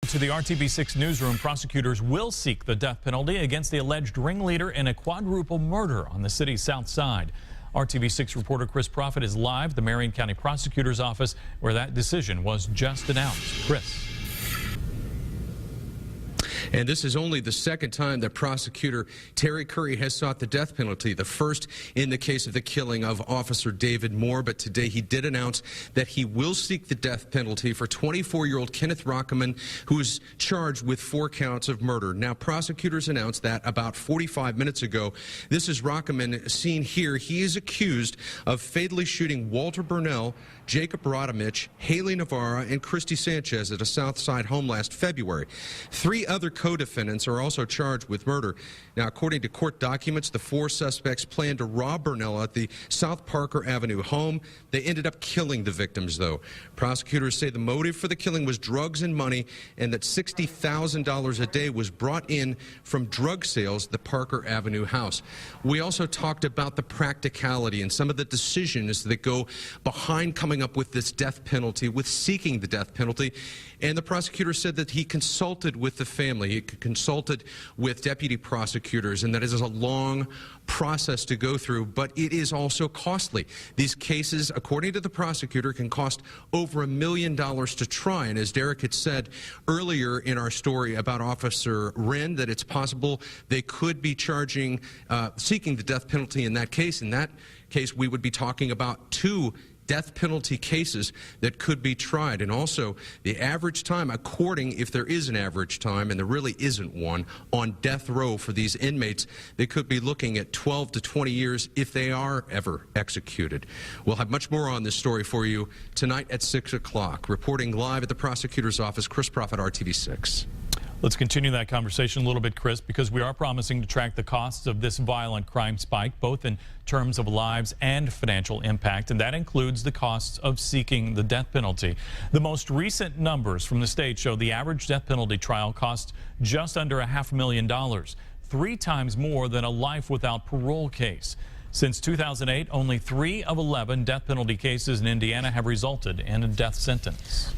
To the RTV6 newsroom, prosecutors will seek the death penalty against the alleged ringleader in a quadruple murder on the city's south side. RTV6 reporter Chris Prophet is live at the Marion County prosecutor's office where that decision was just announced. Chris. And this is only the second time that prosecutor Terry Curry has sought the death penalty, the first in the case of the killing of Officer David Moore. But today he did announce that he will seek the death penalty for 24-year-old Kenneth Rockeman, who is charged with 4 counts of murder. Now, prosecutors announced that about 45 minutes ago. This is Rockeman seen here. He is accused of fatally shooting Walter Burnell, Jacob Rodamich, Haley Navarra, and Christy Sanchez at a Southside home last February. 3 other co-defendants are also charged with murder. Now, according to court documents, the 4 suspects planned to rob Burnell at the South Parker Avenue home. They ended up killing the victims, though. Prosecutors say the motive for the killing was drugs and money, and that $60,000 a day was brought in from drug sales at the Parker Avenue house. We also talked about the practicality and some of the decisions that go behind coming up with this death penalty, with seeking the death penalty. And the prosecutor said that he consulted with the family. He consulted with deputy prosecutors, and that is a long process to go through, but it is also costly. These cases, according to the prosecutor, can cost over $1 million to try. And as Derek had said earlier in our story about Officer Wren, that it's possible they could be charging, seeking the death penalty in that case. In that case, we would be talking about 2 death penalty cases that could be tried. And also the average time, according, if there is an average time, and there really isn't one, on death row for these inmates, they could be looking at 12 to 20 years if they are ever executed. We'll have much more on this story for you tonight at 6 o'clock. Reporting live at the prosecutor's office, Chris Prophet, RTV6. Let's continue that conversation a little bit, Chris, because we are promising to track the costs of this violent crime spike, both in terms of lives and financial impact, and that includes the costs of seeking the death penalty. The most recent numbers from the state show the average death penalty trial costs just under $500,000, 3 times more than a life without parole case. Since 2008, only 3 of 11 death penalty cases in Indiana have resulted in a death sentence.